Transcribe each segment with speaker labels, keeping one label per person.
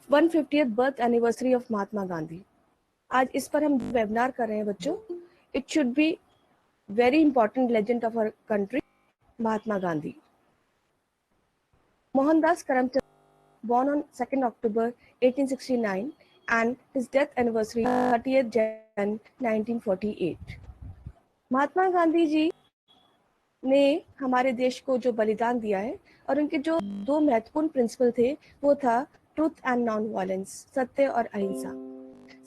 Speaker 1: 150th birth anniversary of Mahatma Gandhi. आज इस पर हम वेबिनार कर रहे हैं बच्चों। It should be very important legend of our country, Mahatma Gandhi. Mohandas Karamchand, born on 2nd October 1869 and his death anniversary 30th Jan 1948। Mahatma Gandhi ji ने हमारे देश को जो बलिदान दिया है और उनके जो दो महत्वपूर्ण प्रिंसिपल थे वो था ट्रूथ एंड नॉन वायलेंस, सत्य और अहिंसा।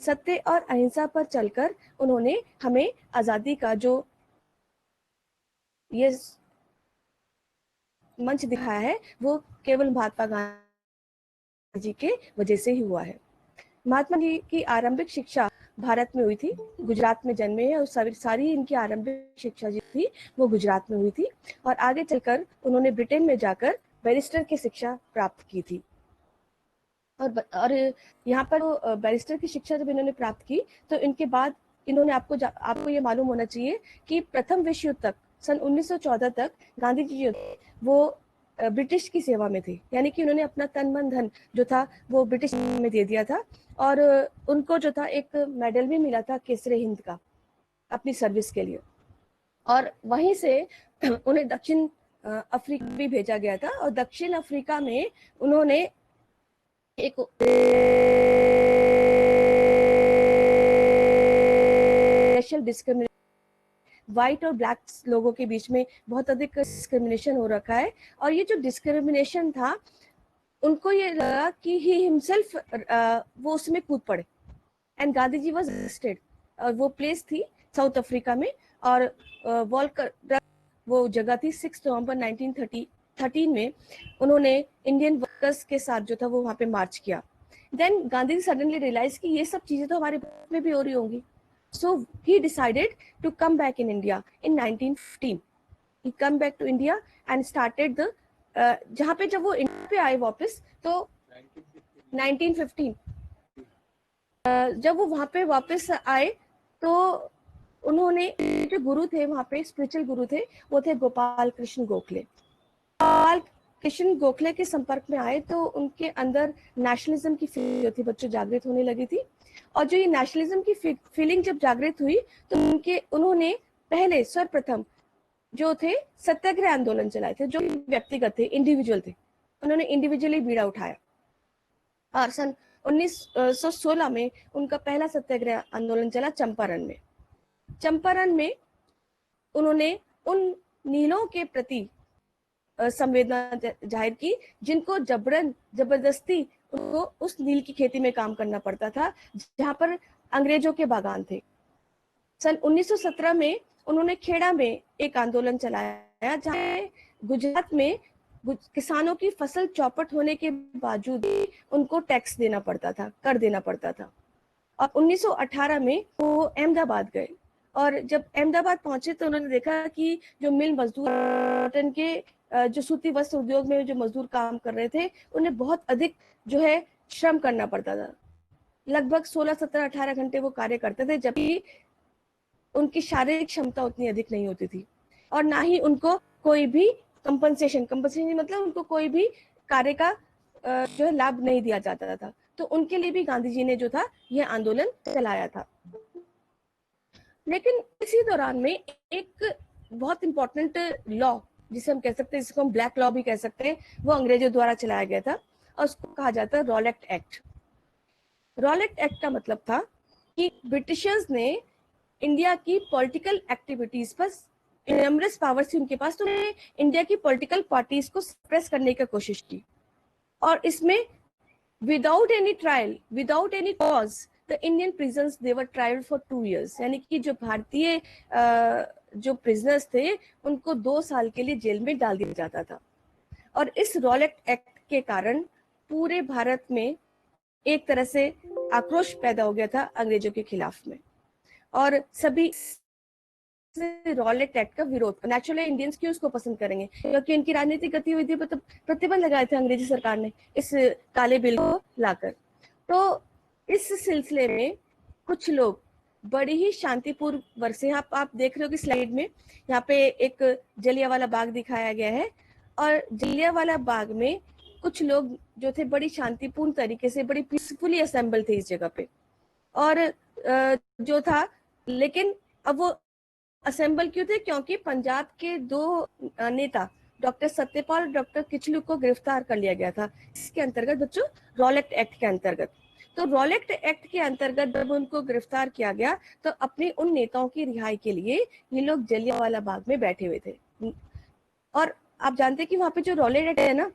Speaker 1: सत्य और अहिंसा पर चलकर उन्होंने हमें आजादी का जो ये मंच दिखाया है वो केवल महात्मा गांधी जी के वजह से ही हुआ है। महात्मा जी की आरंभिक शिक्षा भारत में हुई थी, गुजरात में जन्मे हैं और सारी इनकी आरंभिक शिक्षा जो थी वो गुजरात में हुई थी और आगे चलकर उन्होंने ब्रिटेन में जाकर बैरिस्टर की शिक्षा प्राप्त की थी। और यहाँ पर बैरिस्टर की शिक्षा जब इन्होंने प्राप्त की तो इनके बाद इन्होंने आपको ये मालूम होना चाहिए कि प्रथम विश्व युद्ध तक सन 1914 तक गांधी जी वो ब्रिटिश की सेवा में थे, यानी कि उन्होंने अपना तन मन धन जो था वो ब्रिटिश में दे दिया था और उनको जो था एक मेडल भी मिला था केसरे हिंद का अपनी सर्विस के लिए। और वहीं से उन्हें दक्षिण अफ्रीका भी भेजा गया था और दक्षिण अफ्रीका में उन्होंने एक रेशियल डिस्क्रिमिनेशन, व्हाइट और ब्लैक लोगों के बीच में बहुत अधिक डिस्क्रिमिनेशन हो रखा है और ये जो डिस्क्रिमिनेशन था उनको ये लगा कि ही हिमसेल्फ वो उसमें कूद पड़े and Gandhi ji was arrested. और वो प्लेस थी साउथ अफ्रीका में और वॉलकर वो जगह थी 6 नवंबर 1913 में उन्होंने इंडियन वर्कर्स के साथ जो था वो वहां पे मार्च किया। Then Gandhi ji suddenly realise कि ये सब चीजें तो हमारे भारत में भी हो रही होंगी, so he decided to come back in India in 1915। he come back to India and started the जहाँ पे जब वो इंडिया पे आए वापस तो 1915 जब वो वहां पे वापस आए तो उन्होंने जो गुरु थे वहां पे स्पिरिचुअल गुरु थे वो थे गोपाल कृष्ण गोखले। गोपाल कृष्ण गोखले के संपर्क में आए तो उनके अंदर नेशनलिज्म की फीलिंग जो थी बच्चों जागृत होने लगी थी और जो ये नेशनलिज्म की फीलिंग जब जागृत हुई तो उन्होंने पहले सर्वप्रथम जो थे सत्याग्रह आंदोलन चलाए थे, जो व्यक्तिगत थे, इंडिविजुअल थे, उन्होंने इंडिविजुअली बीड़ा उठाया और सन 1916 में उनका पहला सत्याग्रह आंदोलन चला चंपारण में। चंपारण में उन्होंने उन नीलों के प्रति संवेदना जाहिर की जिनको जबरदस्ती उनको उस नील की खेती में काम करना पड़ता था जहां पर अंग्रेजों के बागान थे। सन 1917 में उन्होंने खेड़ा में एक आंदोलन चलाया जहां गुजरात में किसानों की फसल चौपट होने के बावजूद उनको टैक्स देना पड़ता था, कर देना पड़ता था। और 1918 में वो अहमदाबाद गए और जब अहमदाबाद पहुंचे तो उन्होंने देखा कि जो मिल मजदूर के जो सूती वस्त्र उद्योग में जो मजदूर काम कर रहे थे उन्हें बहुत अधिक जो है श्रम करना पड़ता था। लगभग 16, 17, 18 घंटे वो कार्य करते थे जबकि उनकी शारीरिक क्षमता उतनी अधिक नहीं होती थी और ना ही उनको कोई भी कंपनसेशन मतलब उनको कोई भी कार्य का जो है लाभ नहीं दिया जाता था। तो उनके लिए भी गांधी जी ने जो था यह आंदोलन चलाया था। लेकिन इसी दौरान में एक बहुत इंपॉर्टेंट लॉ जिसे हम कह सकते हैं, जिसको हम ब्लैक लॉ भी कह सकते हैं, वो अंग्रेजों द्वारा चलाया गया था और उसको कहा जाता है रॉलेट एक्ट। रॉलेट एक्ट का मतलब था कि ब्रिटिशर्स ने इंडिया की पॉलिटिकल एक्टिविटीज पर इनमरस पावर थी उनके पास, तो उन्होंने इंडिया की पॉलिटिकल पार्टीज को सप्रेस करने की कोशिश की और इसमें without any trial, without any cause the Indian prisoners they were tried for 2 years, यानी कि जो भारतीय जो प्रिजनर्स थे उनको 2 साल के लिए जेल में डाल दिया जाता था। और इस रॉलेट एक्ट के कारण पूरे भारत में एक तरह से आक्रोश पैदा हो गया था अंग्रेजों के खिलाफ में और सभी रॉलेट एक्ट का विरोध। नेचुरली इंडियंस क्यों उसको पसंद करेंगे, क्योंकि इनकी राजनीतिक गतिविधि पर तो प्रतिबंध लगाए थे अंग्रेजी सरकार ने इस काले बिल को लाकर। तो इस सिलसिले में कुछ लोग बड़ी ही शांतिपूर्ण वर्ग से, यहाँ आप देख रहे हो कि स्लाइड में यहाँ पे एक जलियांवाला बाग दिखाया गया है और जलियांवाला बाग में कुछ लोग जो थे बड़ी शांतिपूर्ण तरीके से, बड़ी पीसफुली असेंबल थे इस जगह पे, और जो था, लेकिन अब वो असेंबल क्यों थे? क्योंकि पंजाब के दो नेता डॉक्टर सत्यपाल और डॉक्टर किचलू को गिरफ्तार कर लिया गया था। इसके अंतर्गत बच्चों, रॉलेक्ट एक्ट के अंतर्गत। तो रॉलेक्ट एक्ट के अंतर्गत जब उनको गिरफ्तार किया गया तो अपने उन नेताओं की रिहाई के लिए ये लोग जलियांवाला बाग में बैठे हुए थे। और आप जानते हैं कि वहां पे जो रॉलेट एक्ट है ना,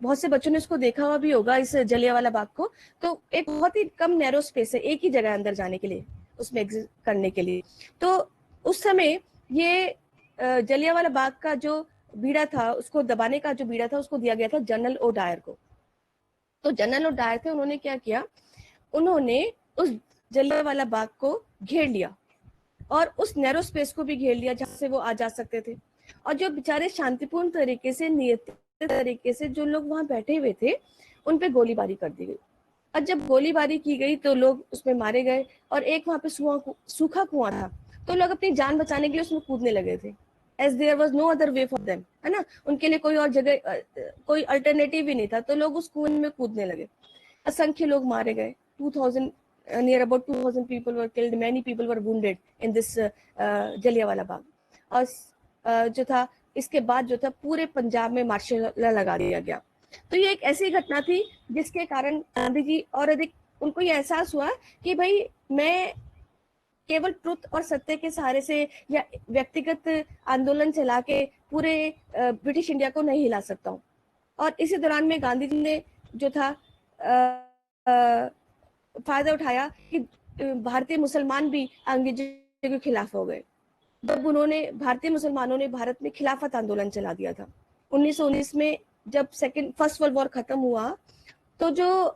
Speaker 1: बहुत से बच्चों ने इसको देखा हुआ भी होगा, इस जलियांवाला बाग को। तो एक बहुत ही कम नैरो स्पेस है एक ही जगह अंदर जाने के लिए, उसमें एग्जिट करने के लिए। तो उस समय ये जलियांवाला बाग का जो बीड़ा था, उसको दबाने का जो बीड़ा था, उसको दिया गया था जनरल ओ डायर को। तो जनरल ओ डायर थे, उन्होंने क्या किया, उन्होंने उस जलियांवाला बाग को घेर लिया और उस नैरो स्पेस को भी घेर लिया जहां से वो आ जा सकते थे। और जो बेचारे शांतिपूर्ण तरीके से, नियत तरीके से जो लोग वहां बैठे हुए थे, उन पे गोलीबारी कर दी गई। और जब गोलीबारी की गई तो लोग उसमें मारे गए। और एक वहां पे सूखा कुआं था, तो लोग अपनी जान बचाने के लिए उसमें कूदने लगे थे, as there was no other way for them, है ना, उनके लिए कोई और जगह, कोई अल्टरनेटिव ही नहीं था। तो लोग उस कुएं में कूदने लगे। असंख्य लोग मारे गए। 2000, near about 2000 people were killed, many people were wounded in this Jallianwala Bagh. और जो था, इसके बाद जो था पूरे पंजाब में मार्शल लॉ लगा दिया गया। तो ये एक ऐसी घटना थी जिसके कारण गांधी जी और अधिक उनको ये एहसास हुआ कि भाई मैं केवल ट्रुथ और सत्य के सहारे से या व्यक्तिगत आंदोलन चला के पूरे ब्रिटिश इंडिया को नहीं हिला सकता हूँ। और इसी दौरान में गांधी जी ने जो था फायदा उठाया कि भारतीय मुसलमान भी अंग्रेजों के खिलाफ हो गए। जब उन्होंने, भारतीय मुसलमानों ने भारत में खिलाफत आंदोलन चला दिया था 1919 में। जब फर्स्ट वर्ल्ड वॉर खत्म हुआ तो जो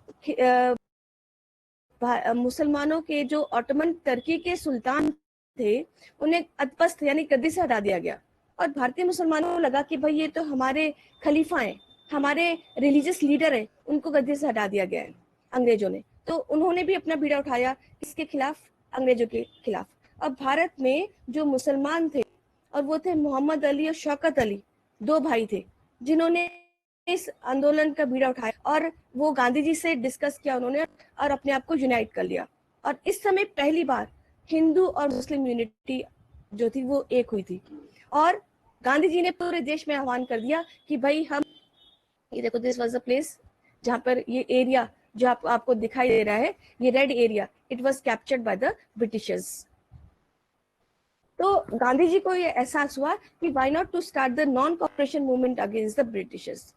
Speaker 1: मुसलमानों के जो ऑटोमन टर्की के सुल्तान थे, उन्हें अदपस्त यानी गद्दी से हटा दिया गया। और भारतीय मुसलमानों को लगा कि भाई ये तो हमारे खलीफा हैं, हमारे रिलीजियस लीडर हैं, उनको गद्दी से हटा दिया गया है अंग्रेजों ने। तो उन्होंने भी अपना बीड़ा उठाया इसके खिलाफ, अंग्रेजों के खिलाफ। अब भारत में जो मुसलमान थे, और वो थे मोहम्मद अली और शौकत अली, दो भाई थे जिन्होंने इस आंदोलन का बीड़ा उठाया और वो गांधी जी से डिस्कस किया उन्होंने और अपने आप को यूनाइट कर लिया। और इस समय पहली बार हिंदू और मुस्लिम यूनिटी जो थी वो एक हुई थी। और गांधी जी ने पूरे देश में आह्वान कर दिया कि भाई हम, ये देखो, दिस वाज अ प्लेस जहां पर ये एरिया जो आपको दिखाई दे रहा है, ये red area, it was captured by the Britishers. तो गांधी जी को ये एहसास हुआ कि why not to start the non cooperation movement against the Britishers.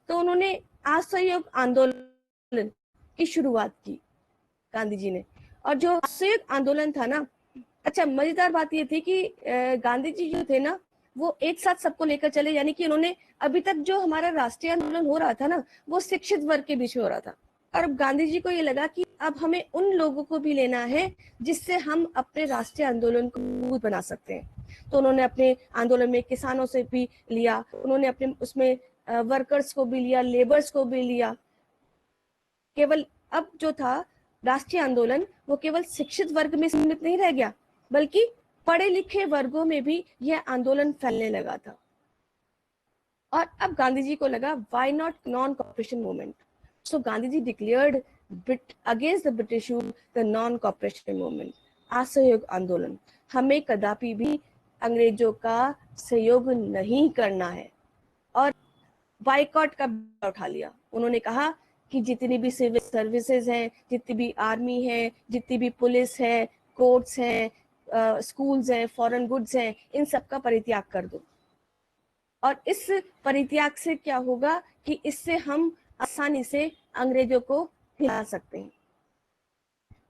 Speaker 1: तो उन्होंने असहयोग आंदोलन की शुरुआत की गांधी जी ने। और जो असहयोग आंदोलन था ना, अच्छा मजेदार बात ये थी कि गांधी जी जो थे ना, वो एक साथ सबको लेकर चले। यानी कि उन्होंने, अभी तक जो हमारा राष्ट्रीय आंदोलन हो रहा था ना, वो शिक्षित वर्ग के बीच में हो रहा था। और अब गांधी जी को ये लगा कि अब हमें उन लोगों को भी लेना है जिससे हम अपने राष्ट्रीय आंदोलन को मजबूत बना सकते हैं। तो उन्होंने अपने आंदोलन में किसानों से भी लिया, उन्होंने अपने उसमें वर्कर्स को भी लिया, लेबर्स को भी लिया। केवल अब जो था राष्ट्रीय आंदोलन, वो केवल शिक्षित वर्ग में सीमित नहीं रह गया, बल्कि पढ़े लिखे वर्गों में भी यह आंदोलन फैलने लगा था। और अब गांधी जी को लगा, why not non cooperation movement. So Gandhi ji declared against the British rule the non cooperation movement, असहयोग आंदोलन। हमें कदापि भी अंग्रेजों का सहयोग नहीं करना है। और बाइकॉट का उठा लिया। उन्होंने कहा कि जितनी भी सिविल सर्विसेज हैं, जितनी भी आर्मी है, जितनी भी पुलिस है, कोर्ट्स हैं, स्कूल्स हैं, फॉरेन गुड्स हैं, इन सब का परित्याग कर दो। और इस परित्याग से क्या होगा कि इससे हम आसानी से अंग्रेजों को हिला सकते हैं।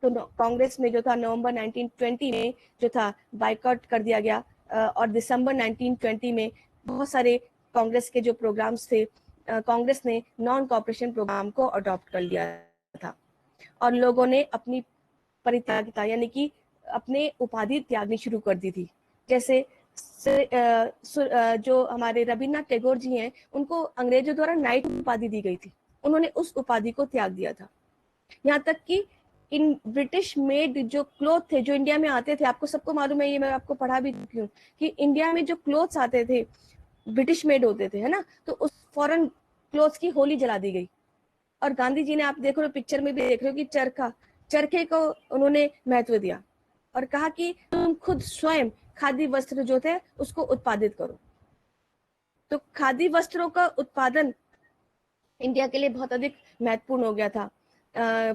Speaker 1: तो कांग्रेस में जो था नवंबर 1920 में जो था बाइकआउट कर दिया गया। और दिसंबर 1920 में बहुत सारे कांग्रेस के जो प्रोग्राम्स थे, कांग्रेस ने नॉन कॉपरेशन प्रोग्राम को अडॉप्ट कर लिया था। और लोगों ने अपनी परित्यागिता यानी कि अपने उपाधि त्यागनी शुरू कर दी थी। जैसे जो हमारे रविन्द्रनाथ टैगोर जी हैं, उनको अंग्रेजों द्वारा नाइट उपाधि दी गई थी, उन्होंने उस उपाधि को त्याग दिया था। यहाँ तक कि इन ब्रिटिश मेड जो क्लोथ थे जो इंडिया में आते थे, आपको सबको मालूम है, ये मैं आपको पढ़ा भी चुकी हूँ कि इंडिया में जो क्लोथ्स आते थे ब्रिटिश मेड होते थे, है ना। तो उस फॉरेन क्लोथ्स की होली जला दी गई। और गांधी जी ने, आप देख रहे हो पिक्चर में भी देख रहे हो कि चरखे को उन्होंने महत्व दिया और कहा कि तुम खुद स्वयं खादी वस्त्र जो थे उसको उत्पादित करो। तो खादी वस्त्रों का उत्पादन इंडिया के लिए बहुत अधिक महत्वपूर्ण हो गया था।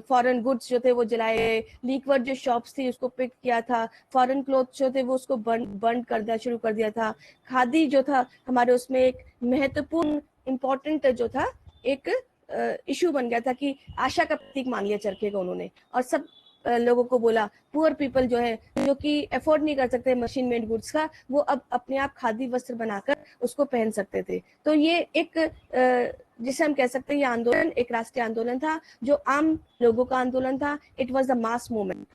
Speaker 1: फॉरेन गुड्स जो थे वो जलाए, लीकवर्ड जो शॉप्स थी उसको पिक किया था, फॉरेन क्लोथ जो थे वो उसको बर्न कर दिया, शुरू कर दिया था। खादी जो था हमारे उसमें एक महत्वपूर्ण इम्पोर्टेंट जो था एक इशू बन गया था कि आशा का प्रतीक मान लिया चरखे को उन्होंने, और सब लोगों को बोला पुअर पीपल जो है, जो कि अफोर्ड नहीं कर सकते मशीन मेड गुड्स का, वो अब अपने आप खादी वस्त्र बनाकर उसको पहन सकते थे। तो ये एक जिसे हम कह सकते हैं ये आंदोलन एक राष्ट्रीय आंदोलन था, जो आम लोगों का आंदोलन था। It was the mass movement.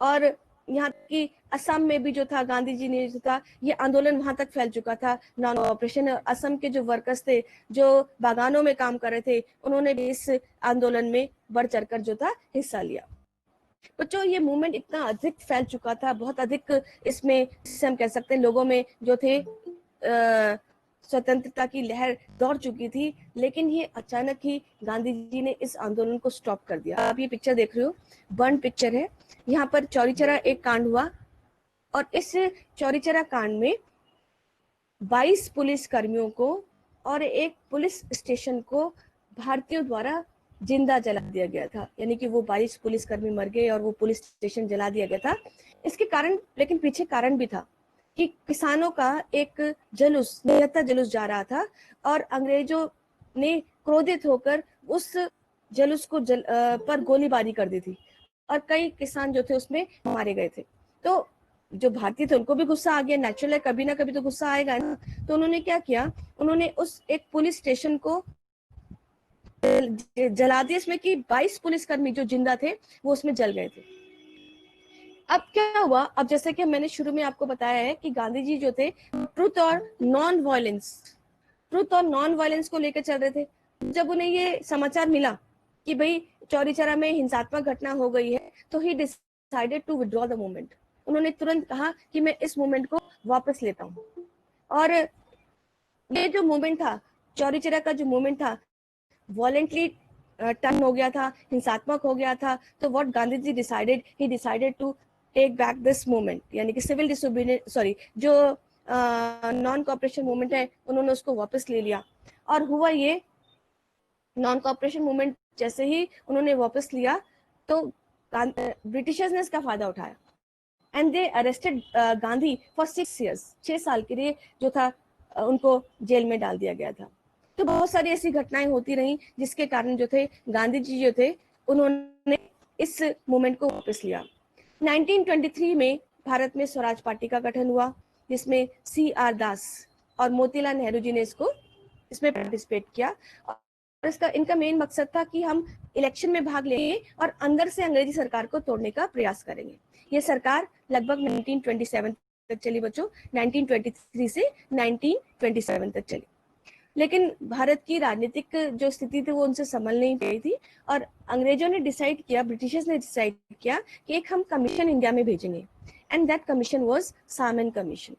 Speaker 1: और यहाँ की असम में भी जो था गांधी जी ने जो था ये आंदोलन वहां तक फैल चुका था, नॉन ऑपरेशन। असम के जो वर्कर्स थे जो बागानों में काम कर रहे थे, उन्होंने भी इस आंदोलन में बढ़ चढ़कर जो था हिस्सा लिया। बच्चों ये मूवमेंट इतना अधिक फैल चुका था, बहुत अधिक इसमें जिसे हम कह सकते हैं लोगों में जो थे स्वतंत्रता की लहर दौड़ चुकी थी, लेकिन ये अचानक ही गांधी जी ने इस आंदोलन को स्टॉप कर दिया। आप ये पिक्चर देख रहे हो, बर्न पिक्चर है। यहाँ पर चौरी चौरा एक कांड हुआ और इस चौरी चौरा कांड में 22 पुलिस कर्मियों को और एक पुलिस स्टेशन को भारतीयों द्वारा जिंदा जला दिया गया था। यानी कि वो 22 पुलिसकर्मी मर गए और वो पुलिस स्टेशन जला दिया गया था। इसके कारण, लेकिन पीछे कारण भी था कि किसानों का एक जुलूस, निहत्था जुलूस जा रहा था और अंग्रेजों ने क्रोधित होकर उस जुलूस को पर गोलीबारी कर दी थी और कई किसान जो थे उसमें मारे गए थे। तो जो भारतीय थे उनको भी गुस्सा आ गया, नेचुरल है, कभी ना कभी तो गुस्सा आएगा ना। तो उन्होंने क्या किया, उन्होंने उस एक पुलिस स्टेशन को जला दिया, इसमें कि 22 पुलिसकर्मी जो जिंदा थे वो उसमें जल गए थे। अब क्या हुआ, अब जैसे कि मैंने शुरू में आपको बताया है कि गांधी जी जो थे ट्रुथ और नॉन वायलेंस को लेकर चल रहे थे। जब उन्हें ये समाचार मिला कि भाई चौरी चौरा में हिंसात्मक घटना हो गई है, तो he decided to withdraw the movement. उन्होंने तुरंत कहा कि मैं इस मूवमेंट को वापस लेता हूँ। और ये जो मूवमेंट था, चौरी चौरा का जो मूवमेंट था, वॉलेंटली टर्न हो गया था, हिंसात्मक हो गया था। तो what Gandhi ji decided, he decided to take back this movement, यानी कि सिविल डिसोबीडियंस, सॉरी, जो नॉन कॉपरेशन मूवमेंट है उन्होंने उसको वापस ले लिया। और हुआ ये, नॉन कॉपरेशन मूवमेंट जैसे ही उन्होंने वापस लिया तो ब्रिटिशर्स ने इसका फायदा उठाया and they arrested Gandhi for 6 years, 6 साल के लिए जो था उनको जेल में डाल दिया गया था। तो बहुत सारी ऐसी घटनाएं होती रही जिसके कारण जो थे गांधी जी जो थे उन्होंने इस मूवमेंट को वापस लिया। 1923 में भारत में स्वराज पार्टी का गठन हुआ, जिसमें CR दास और मोतीलाल नेहरू जी ने इसमें पार्टिसिपेट किया। और इनका मेन मकसद था कि हम इलेक्शन में भाग लेंगे और अंदर से अंग्रेजी सरकार को तोड़ने का प्रयास करेंगे। ये सरकार लगभग 1927 तक चली बच्चों, 1923 से 1927 तक चली। लेकिन भारत की राजनीतिक जो स्थिति थी वो उनसे संभल नहीं पाई थी और अंग्रेजों ने डिसाइड किया, ब्रिटिशर्स ने डिसाइड किया कि एक हम कमीशन इंडिया में भेजेंगे, and that commission was Simon commission.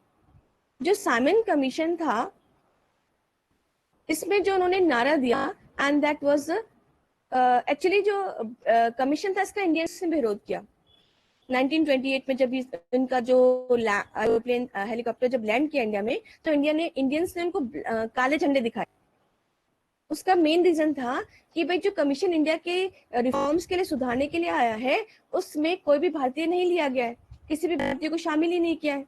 Speaker 1: जो साइमन कमीशन था, इसमें जो उन्होंने नारा दिया, एंड दैट वाज एक्चुअली जो कमीशन था इसका इंडियंस ने विरोध किया। 1928 में जब इनका जो एरोप्लेन हेलीकॉप्टर जब लैंड किया इंडिया में, तो इंडियंस ने उनको काले झंडे दिखाए। उसका मेन रीजन था कि भाई जो कमीशन इंडिया के रिफॉर्म्स के लिए, सुधारने के लिए आया है, उसमें कोई भी भारतीय नहीं लिया गया है, किसी भी भारतीय को शामिल ही नहीं किया है।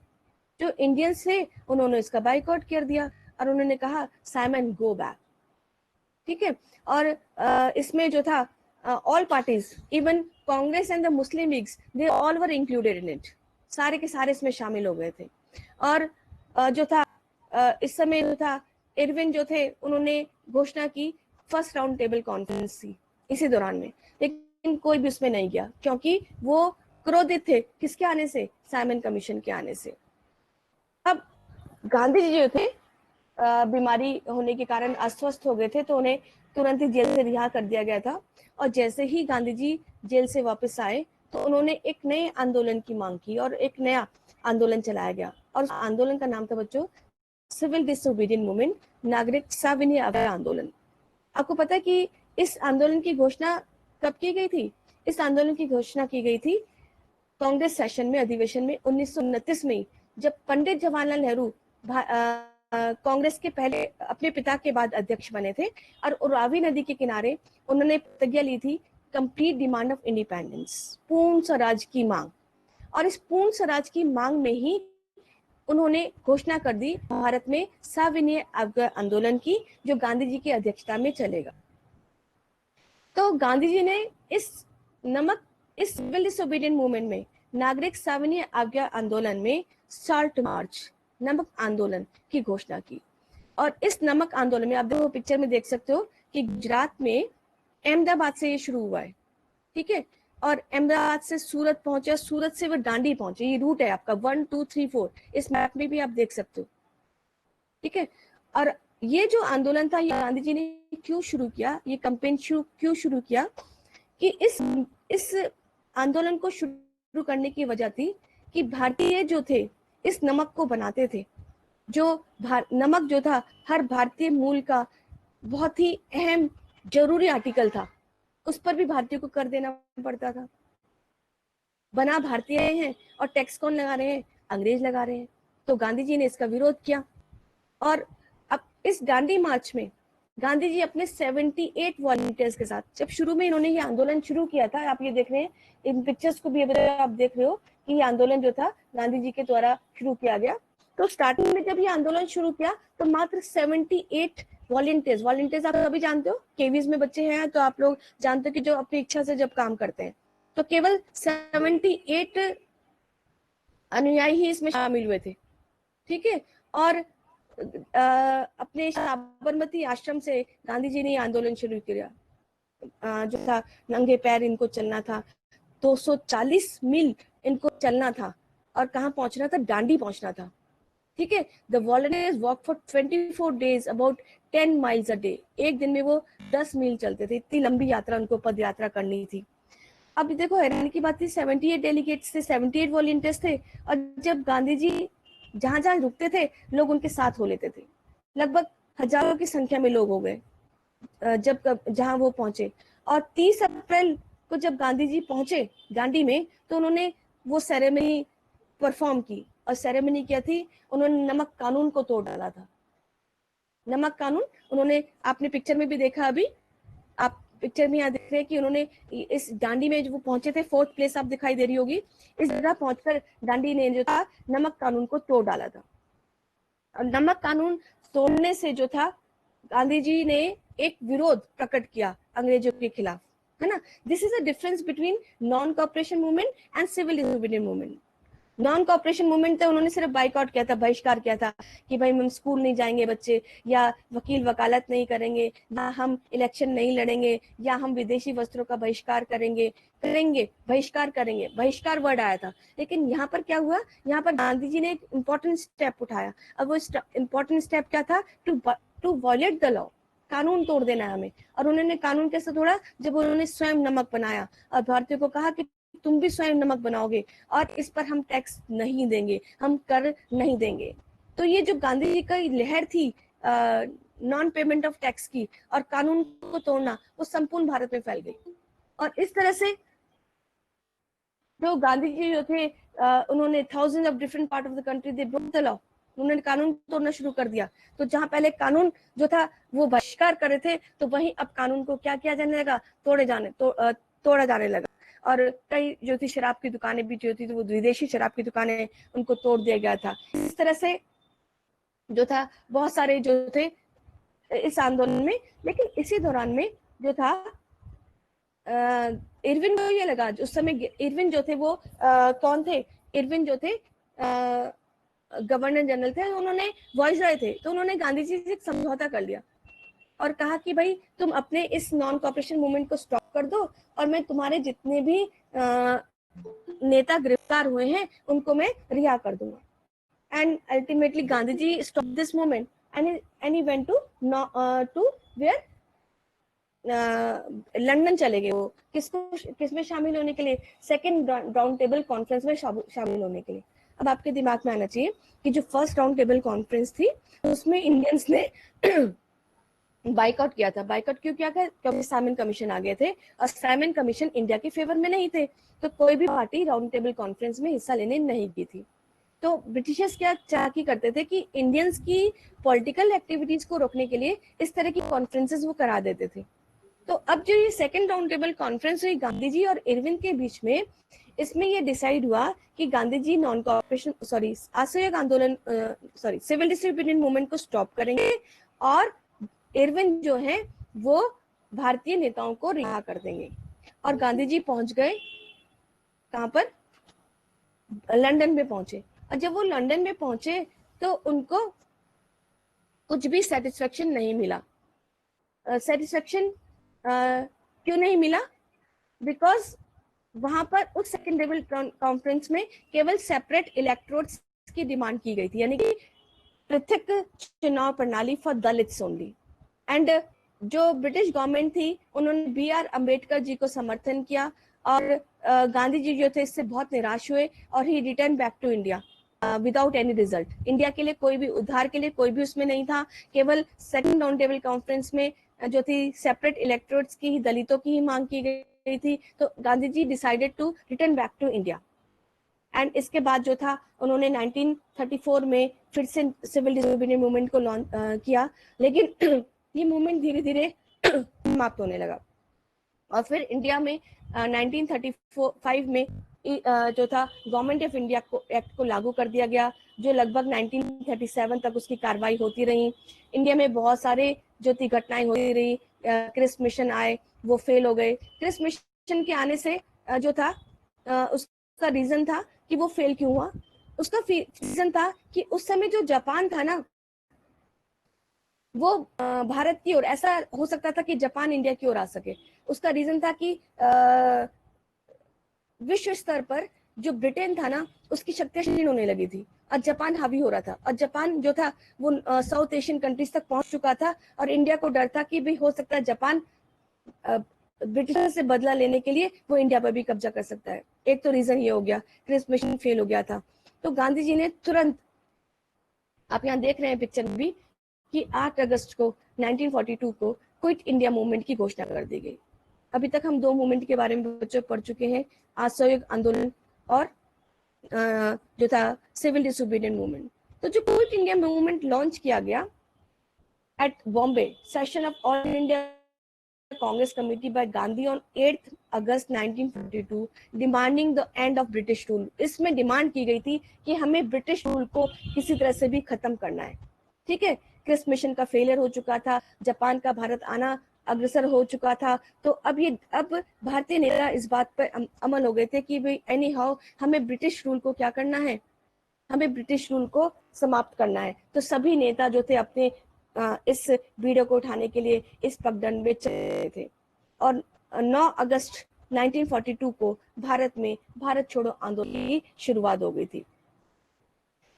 Speaker 1: जो इंडियंस थे उन्होंने इसका बाइकआउट कर दिया और उन्होंने कहा साइमन गो बैक, ठीक है। और इसमें जो था all parties, even Congress and the Muslim leagues, they all were included in it, सारे के सारे इसमें शामिल हो गए थे। और जो था इस समय जो था इरविन जो थे उन्होंने घोषणा की फर्स्ट राउंड टेबल कॉन्फ्रेंस थी इसी दौरान में, लेकिन कोई भी उसमें नहीं गया क्योंकि वो क्रोधित थे किसके आने से, साइमन कमीशन के आने से। अब गांधी जी जो थे बीमारी होने के कारण अस्वस्थ हो गए थे, तो उन्हें तुरंत ही जेल से रिहा कर दिया गया था। और जैसे ही गांधी जी जेल से वापस आए तो उन्होंने एक नए आंदोलन की मांग की और एक नया आंदोलन चलाया गया और उस आंदोलन का नाम था बच्चों सिविल डिसोबीडियंट मूवमेंट, नागरिक सविनय अवज्ञा आंदोलन। आपको पता है कि इस आंदोलन की घोषणा कब की गई थी? इस आंदोलन की घोषणा की गई थी कांग्रेस सेशन में, अधिवेशन में 1929 में, जब पंडित जवाहरलाल नेहरू कांग्रेस के पहले अपने पिता के बाद अध्यक्ष बने थे और रावी नदी के किनारे उन्होंने प्रतिज्ञा ली थी, कंप्लीट डिमांड ऑफ इंडिपेंडेंस, पूर्ण स्वराज की मांग। और इस पूर्ण स्वराज की मांग में ही उन्होंने घोषणा कर दी भारत में सविनय अवज्ञा आंदोलन की, जो गांधी जी की अध्यक्षता में चलेगा। तो गांधी जी ने इस सिविल डिसोबीडियंट मूवमेंट में, नागरिक सविनय अवज्ञा आंदोलन में साल्ट मार्च, नमक आंदोलन की घोषणा की। और इस नमक आंदोलन में आप देखो, पिक्चर में देख सकते हो कि गुजरात में अहमदाबाद से ये शुरू हुआ है, ठीक है, और अहमदाबाद से सूरत पहुंचे, सूरत से वो दांडी पहुंचे। ये रूट है आपका 1 2 3 4, इस मैप में भी आप देख सकते हो, ठीक है। और ये जो आंदोलन था, ये गांधी जी ने क्यों शुरू किया, ये कैंपेन क्यों शुरू किया, कि इस आंदोलन को शुरू करने की वजह थी कि भारतीय जो थे इस नमक को बनाते थे, जो नमक जो था हर भारतीय मूल का बहुत ही अहम जरूरी आर्टिकल था, उस पर भी भारतीयों को कर देना पड़ता था। बना भारतीय हैं और टैक्स कौन लगा रहे हैं? अंग्रेज लगा रहे हैं। तो गांधी जी ने इसका विरोध किया। और अब इस दांडी मार्च में गांधी जी अपने 78 वॉलंटियर्स के साथ, जब शुरू में इन्होंने ये आंदोलन शुरू किया था, आप ये देख रहे हैं इन पिक्चर्स को भी आप देख रहे हो कि ये आंदोलन जो था गांधी जी के द्वारा शुरू किया गया। तो स्टार्टिंग में जब ये आंदोलन शुरू किया तो मात्र 78 वॉलंटियर्स आप अभी जानते हो, केवीज में बच्चे हैं तो आप लोग जानते हो कि जो अपनी इच्छा से जब काम करते हैं, तो केवल 78 अनुयायी ही इसमें शामिल हुए थे, ठीक है। और अपने साबरमती आश्रम से गांधी जी ने आंदोलन शुरू किया, जो था नंगे पैर इनको चलना था, 240 मील इनको चलना था, और कहाँ पहुंचना था? दांडी पहुंचना था, ठीक है। The volunteers walk for 24 days about 10 miles a day. एक दिन में वो 10 मील चलते थे, इतनी लंबी यात्रा उनको पद यात्रा करनी थी। अब देखो हैरानी की बात थी, 78 डेलीगेट्स थे, 78 वॉलंटियर्स थे, और जब गांधी जी जहां जहां रुकते थे लोग उनके साथ हो लेते थे। लगभग हजारों की संख्या में लोग हो गए जब जहां वो पहुंचे। और 30 अप्रैल को जब गांधी जी पहुंचे दांडी में, तो उन्होंने वो सेरेमनी परफॉर्म की। और सेरेमनी क्या थी? उन्होंने नमक कानून को तोड़ डाला था। नमक कानून उन्होंने, आपने पिक्चर में भी देखा, अभी आप पिक्चर में यहाँ देख रहे हैं कि उन्होंने इस दांडी में जो वो पहुंचे थे, 4th प्लेस आप दिखाई दे रही होगी, इस जगह पहुंचकर गांधी ने जो था नमक कानून को तोड़ डाला था। और नमक कानून तोड़ने से जो था गांधी जी ने एक विरोध प्रकट किया अंग्रेजों के खिलाफ, है ना। This is a difference between non cooperation movement and civil disobedient movement. Non cooperation movement था, उन्होंने सिर्फ बाइकआउट किया था, बहिष्कार किया था कि भाई हम स्कूल नहीं जाएंगे बच्चे, या वकील वकालत नहीं करेंगे, या हम इलेक्शन नहीं लड़ेंगे, या हम विदेशी वस्त्रों का बहिष्कार बहिष्कार करेंगे, बहिष्कार वर्ड आया था। लेकिन यहाँ पर क्या हुआ? यहाँ पर गांधी जी ने एक इंपॉर्टेंट स्टेप उठाया। अब वो इंपॉर्टेंट स्टेप क्या था? टू वॉयलेट द लॉ, कानून तोड़ देना है हमें। और उन्होंने कानून कैसे तोड़ा? जब उन्होंने स्वयं नमक बनाया और भारतीयों को कहा कि तुम भी स्वयं नमक बनाओगे और इस पर हम टैक्स नहीं देंगे, हम कर नहीं देंगे। तो ये जो गांधी जी का लहर थी नॉन पेमेंट ऑफ टैक्स की और कानून को तोड़ना, वो संपूर्ण भारत में फैल गई। और इस तरह से जो गांधी जी जो थे, उन्होंने thousand of different part of the country they broke the law, उन्होंने कानून तोड़ना शुरू कर दिया। तो जहां पहले कानून जो था वो बहिष्कार कर रहे थे, तो वहीं अब कानून को क्या किया जाने लगा? तोड़ा जाने लगा। और कई जो थी शराब की दुकानें भी जो थी, तो वो विदेशी शराब की दुकानें, उनको तोड़ दिया गया था। इस तरह से जो था बहुत सारे जो थे इस आंदोलन में। लेकिन इसी दौरान में जो था इरविन को ये लगा, उस समय इरविन जो थे वो कौन थे? इरविन जो थे गवर्नर जनरल थे, उन्होंने वॉइसरॉय थे, तो उन्होंने गांधी जी से एक समझौता कर लिया और कहा कि भाई तुम अपने इस नॉन कॉपरेशन मूवमेंट को स्टॉप कर दो और मैं तुम्हारे जितने भी नेता गिरफ्तार हुए हैं उनको मैं रिहा कर दूंगा। And ultimately Gandhi ji stop this movement and he went to where London चले गए। वो किसमें शामिल होने के लिए? सेकेंड राउंड टेबल कॉन्फ्रेंस में शामिल होने के लिए। अब आपके दिमाग में आना चाहिए कि जो फर्स्ट राउंड टेबल कॉन्फ्रेंस थी उसमें इंडियंस ने बाइकआउट किया था। बाइकआउट क्यों किया था? क्योंकि साइमन कमीशन आ गए थे और साइमन कमीशन इंडिया के फेवर में नहीं थे, तो कोई भी पार्टी राउंड टेबल कॉन्फ्रेंस में हिस्सा लेने नहीं की थी। तो ब्रिटिशर्स क्या चाहती करते थे कि इंडियंस की पॉलिटिकल एक्टिविटीज को रोकने के लिए इस तरह की कॉन्फ्रेंसेस वो करा देते थे। तो अब जो ये सेकंड राउंड टेबल कॉन्फ्रेंस हुई गांधी जी और इरविन के बीच में, इसमें ये डिसाइड हुआ कि गांधी जी नॉन कॉपरेशन असहयोग आंदोलन सिविल डिसोबीडिएंट मूवमेंट को स्टॉप करेंगे और इरविन जो है वो भारतीय नेताओं को रिहा कर देंगे। और गांधी जी पहुंच गए कहां पर? लंदन में पहुंचे। और जब वो लंदन में पहुंचे तो उनको कुछ भी सेटिस्फेक्शन नहीं मिला। सेटिस्फेक्शन क्यों नहीं मिला? बिकॉज वहां पर उस सेकेंड टेबल कॉन्फ्रेंस में केवल सेपरेट इलेक्ट्रोड्स की डिमांड की गई थी, यानी कि पृथक चुनाव प्रणाली फॉर दलित्स ओनली। एंड जो ब्रिटिश गवर्नमेंट थी उन्होंने BR अम्बेडकर जी को समर्थन किया और गांधी जी जो थे इससे बहुत निराश हुए और he return back to India without any result. India के लिए कोई भी उद्धार के लिए कोई भी उसमें नहीं था, केवल सेकंड राउंड टेबल कॉन्फ्रेंस में जो थी सेपरेट इलेक्टोरेट्स की ही, दलितों की ही मांग की गई थी। तो Gandhi ji decided to return back to India. And इसके बाद जो था उन्होंने 1934 में फिर से सिविल डिसोबीडिएंट मूवमेंट को लॉन्च किया, लेकिन ये मूवमेंट धीरे धीरे समाप्त होने लगा। और फिर इंडिया में 1935 में जो था गवर्नमेंट ऑफ इंडिया को एक्ट को लागू कर दिया गया, जो लगभग 1937 तक उसकी कार्रवाई होती रही। इंडिया में बहुत सारे जो थी घटनाएं होती रही। क्रिस मिशन आए, वो फेल हो गए। क्रिस मिशन के आने से जो था उसका रीजन था कि वो फेल क्यों हुआ। उसका रीजन था कि उस समय जो जापान था ना, वो भारत की ओर, ऐसा हो सकता था कि जापान इंडिया की ओर आ सके। उसका रीजन था कि विश्व स्तर पर जो ब्रिटेन था ना, उसकी शक्तियां क्षीण होने लगी थी और जापान हावी हो रहा था। और जापान जो था वो साउथ एशियन कंट्रीज तक पहुंच चुका था और इंडिया को डर था कि भी हो सकता है जापान ब्रिटिश से बदला लेने के लिए वो इंडिया पर भी कब्जा कर सकता है। एक तो रीजन ये हो गया, क्रिस मिशन फेल हो गया था। तो गांधी जी ने तुरंत, आप यहाँ देख रहे हैं पिक्चर भी, कि 8 अगस्त को 1942 को क्विट इंडिया मूवमेंट की घोषणा कर दी गई। अभी तक हम 2 मूवमेंट के बारे में बच्चों पढ़ चुके हैं, असहयोग आंदोलन और जो था सिविल डिसोबीडिएंट मूवमेंट। तो जो क्विट इंडिया मूवमेंट लॉन्च किया गया at Bombay session of all India Congress committee by Gandhi on 8 अगस्त 1942 demanding the end of British rule. इसमें डिमांड की गई थी कि हमें ब्रिटिश रूल को किसी तरह से भी खत्म करना है। ठीक है, क्रिस मिशन का फेलियर हो चुका था, जापान का भारत आना अग्रसर हो चुका था। तो अब भारतीय नेता इस बात पर अमल हो गए थे कि भाई एनी हाउ हमें ब्रिटिश रूल को क्या करना है, हमें ब्रिटिश रूल को समाप्त करना है। तो सभी नेता जो थे अपने इस वीडियो को उठाने के लिए इस पगडंड में चले थे। और 9 अगस्त 1942 को भारत में भारत छोड़ो आंदोलन की शुरुआत हो गई थी।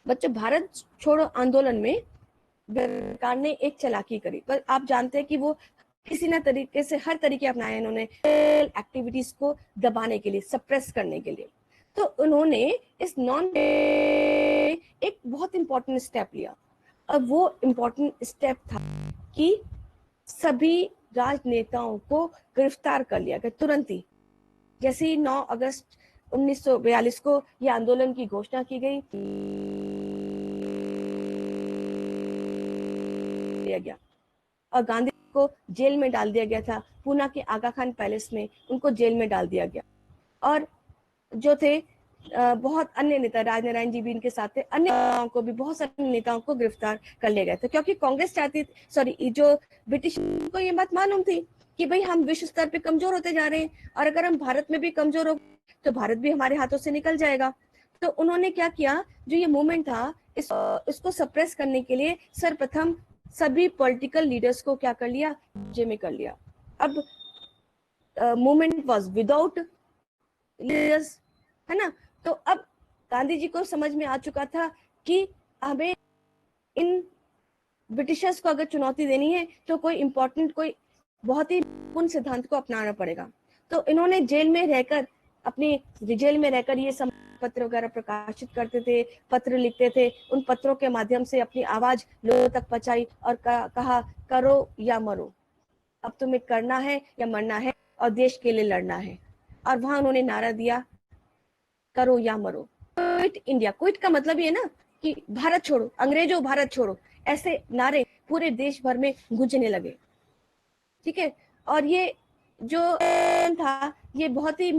Speaker 1: बच्चों, भारत छोड़ो आंदोलन में सरकार ने एक चालाकी करी, पर आप जानते हैं कि वो किसी ना तरीके से हर तरीके अपनाए इन्होंने एक्टिविटीज को दबाने के लिए, सप्रेस करने के लिए। तो उन्होंने इस एक बहुत इंपॉर्टेंट स्टेप लिया। अब वो इंपॉर्टेंट स्टेप था कि सभी राजनेताओं को गिरफ्तार कर लिया गया तुरंत ही। जैसे ही 9 अगस्त 1942 को यह आंदोलन की घोषणा की गई गया और गांधी को जेल में डाल दिया गया था। पूना के आगा खान पैलेस में उनको जेल में डाल दिया गया। और जो थे बहुत अन्य नेता, राजनारायण जी भी इनके साथ थे, अन्य नेताओं को भी, बहुत सारे नेताओं को गिरफ्तार कर लिया गया था। क्योंकि कांग्रेस चाहती, जो ब्रिटिश को ये बात मालूम थी कि भाई हम विश्व स्तर पे कमजोर होते जा रहे हैं और अगर हम भारत में भी कमजोर हो तो भारत भी हमारे हाथों से निकल जाएगा। तो उन्होंने क्या किया, जो ये मूवमेंट था इसको सप्रेस करने के लिए सर्वप्रथम सभी पॉलिटिकल लीडर्स को क्या कर लिया, कब्जे में कर लिया। अब मूवमेंट वाज विदाउट लीडर्स, है ना। तो अब गांधी जी को समझ में आ चुका था कि हमें इन ब्रिटिशर्स को अगर चुनौती देनी है तो कोई इंपॉर्टेंट, कोई बहुत ही पूर्ण सिद्धांत को अपनाना पड़ेगा। तो इन्होंने जेल में रहकर ये पत्र वगैरह प्रकाशित करते थे, पत्र लिखते थे, उन पत्रों के माध्यम से अपनी आवाज लोगों तक पहुंचाई और कहा करो या मरो, अब तुम्हें करना है या मरना है और देश के लिए लड़ना है। और वहां उन्होंने नारा दिया करो या मरो, क्विट इंडिया। क्विट का मतलब ये ना कि भारत छोड़ो, अंग्रेजों भारत छोड़ो, ऐसे नारे पूरे देश भर में गूंजने लगे। ठीक है, और ये जो था ये बहुत ही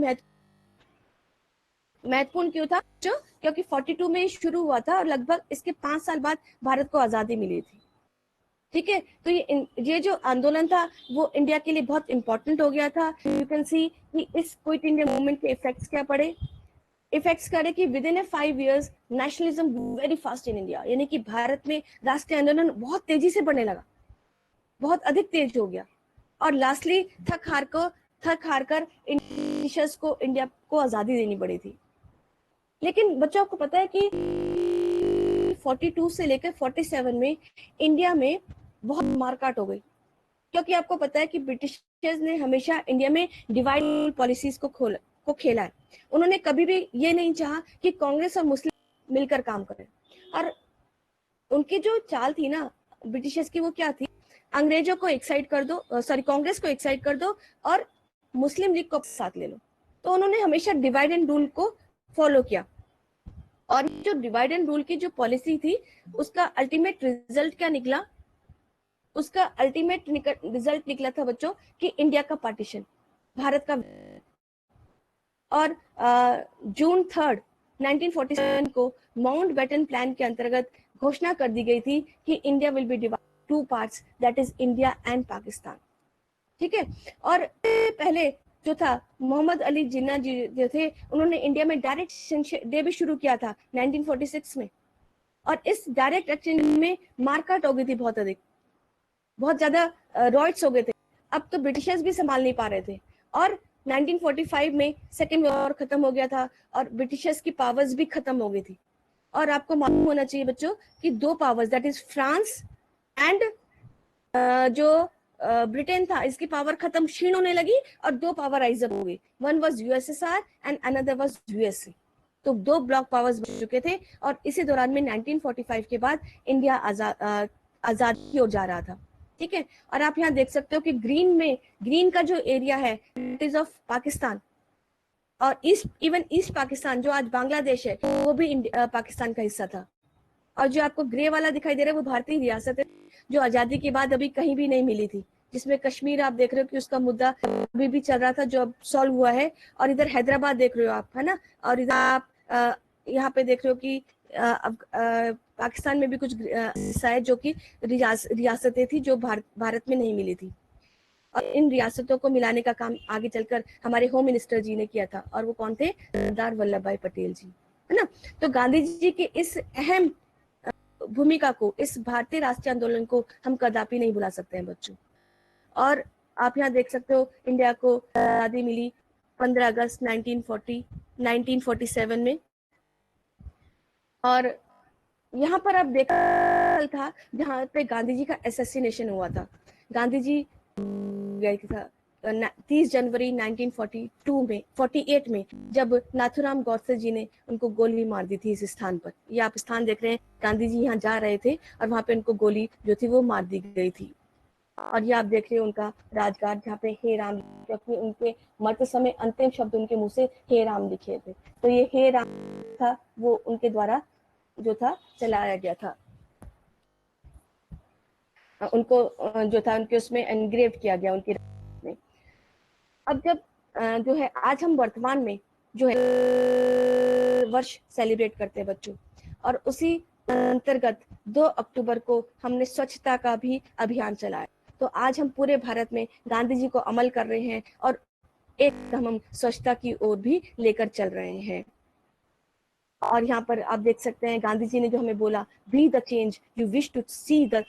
Speaker 1: महत्वपूर्ण क्यों था? क्योंकि 42 में शुरू हुआ था और लगभग इसके 5 साल बाद भारत को आजादी मिली थी। ठीक है, तो ये जो आंदोलन था वो इंडिया के लिए बहुत इंपॉर्टेंट हो गया था। यू कैन सी कि इस क्विट इंडिया मूवमेंट के इफेक्ट्स क्या पड़े। इफेक्ट्स करे कि with in 5 years nationalism very fast in India, यानी कि भारत में राष्ट्रीय आंदोलन बहुत तेजी से बढ़ने लगा, बहुत अधिक तेज हो गया। और लास्टली थक हार कर ब्रिटिशर्स को इंडिया को आजादी देनी पड़ी थी। लेकिन बच्चों को पता है कि 42 से लेकर 47 में इंडिया में बहुत मारकाट हो गई, क्योंकि आपको पता है कि ब्रिटिशर्स ने हमेशा इंडिया में डिवाइड पॉलिसीज को खेला है। उन्होंने कभी भी ये नहीं चाहा कि कांग्रेस और मुस्लिम मिलकर काम करें। और उनकी जो चाल थी ना ब्रिटिशर्स की, वो क्या थी? अंग्रेजों को एक साइड कर दो, कांग्रेस को एक साइड कर दो और मुस्लिम लीग को साथ ले लो। तो उन्होंने हमेशा डिवाइड एंड रूल को फॉलो किया। और जो डिवाइड एंड रूल की जो पॉलिसी थी उसका अल्टीमेट रिजल्ट क्या निकला? उसका अल्टीमेट रिजल्ट निकला था बच्चों कि इंडिया का पार्टीशन, भारत का। और जून 3, 1947 को माउंटबेटन प्लान के अंतर्गत घोषणा कर दी गई थी कि India will be divided 2 parts, that is India and Pakistan. ठीक है, और पहले जो था मोहम्मद अली जिन्ना जी जो थे, उन्होंने इंडिया में डायरेक्ट सेंशन डे भी शुरू किया था 1946 में। और इस डायरेक्ट एक्शन में मारकाट हो गई थी बहुत अधिक, बहुत ज्यादा रॉयट्स हो गए थे। अब तो ब्रिटिशर्स भी संभाल नहीं पा रहे थे। और 1945 में सेकेंड वॉर खत्म हो गया था और ब्रिटिशर्स की पावर्स भी खत्म हो गई थी। और आपको मालूम होना चाहिए बच्चों कि 2 powers, that is France and जो ब्रिटेन था, इसकी पावर खत्म, क्षीण होने लगी और 2 पावर राइज अप हो गई। One was USSR and another was USA. तो 2 ब्लॉक पावर्स बन चुके थे। और इसी दौरान में 1945 के बाद इंडिया आजाद की ओर जा रहा था। ठीक है, और आप यहाँ देख सकते हो कि ग्रीन का जो एरिया है इट इज ऑफ पाकिस्तान। और ईस्ट पाकिस्तान जो आज बांग्लादेश है वो भी पाकिस्तान का हिस्सा था। और जो आपको ग्रे वाला दिखाई दे रहा है वो भारतीय रियासत है, जो आजादी के बाद अभी कहीं भी नहीं मिली थी, जिसमें कश्मीर आप देख रहे हो कि उसका मुद्दा अभी भी चल रहा था जो अब सॉल्व हुआ है। और इधर हैदराबाद देख रहे हो आप, है ना। और इधर आप यहाँ पे देख रहे हो कि अब पाकिस्तान में भी कुछ हिस्सा है जो कि रियासतें थी जो भारत में नहीं मिली थी। और इन रियासतों को मिलाने का काम आगे चलकर हमारे होम मिनिस्टर जी ने किया था, और वो कौन थे? सरदार वल्लभ भाई पटेल जी, है ना। तो गांधी जी के इस अहम भूमिका को, इस भारतीय राष्ट्रीय आंदोलन को हम कदापि नहीं भुला सकते हैं बच्चों। और आप यहाँ देख सकते हो इंडिया को आजादी मिली 15 अगस्त 1947 में। और यहाँ पर आप देखा था जहाँ पे गांधी जी का असैसिनेशन हुआ था। गांधी जी गए था 30 जनवरी 1948 में, जब नाथूराम गौडसे जी ने उनको गोली मार दी थी इस स्थान पर। ये आप स्थान देख रहे हैं, गांधी जी यहाँ जा रहे थे और वहां पे उनको गोली जो थी वो मार दी गई थी। और ये आप देख रहे हो उनका राजघाट जहाँ पे हे राम, क्योंकि उनके मरते समय अंतिम शब्द उनके मुंह से हे राम लिखे थे। तो ये हे राम था वो उनके द्वारा जो था चलाया गया था, उनको जो था उनके उसमें एनग्रेव किया गया उनके में। अब जब जो है आज हम वर्तमान में जो है वर्ष सेलिब्रेट करते हैं बच्चों, और उसी अंतर्गत 2 अक्टूबर को हमने स्वच्छता का भी अभियान चलाया। तो आज हम पूरे भारत में गांधी जी को अमल कर रहे हैं और एक कदम हम स्वच्छता की ओर भी लेकर चल रहे हैं। और यहाँ पर आप देख सकते हैं गांधी जी ने जो हमें बोला, be the change you wish to see the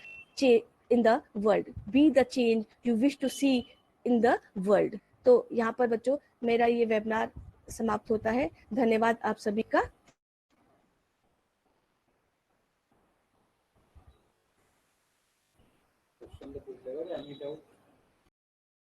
Speaker 1: in the world, be the change you wish to see in the world. तो यहाँ पर बच्चों मेरा ये वेबिनार समाप्त होता है। धन्यवाद आप सभी का।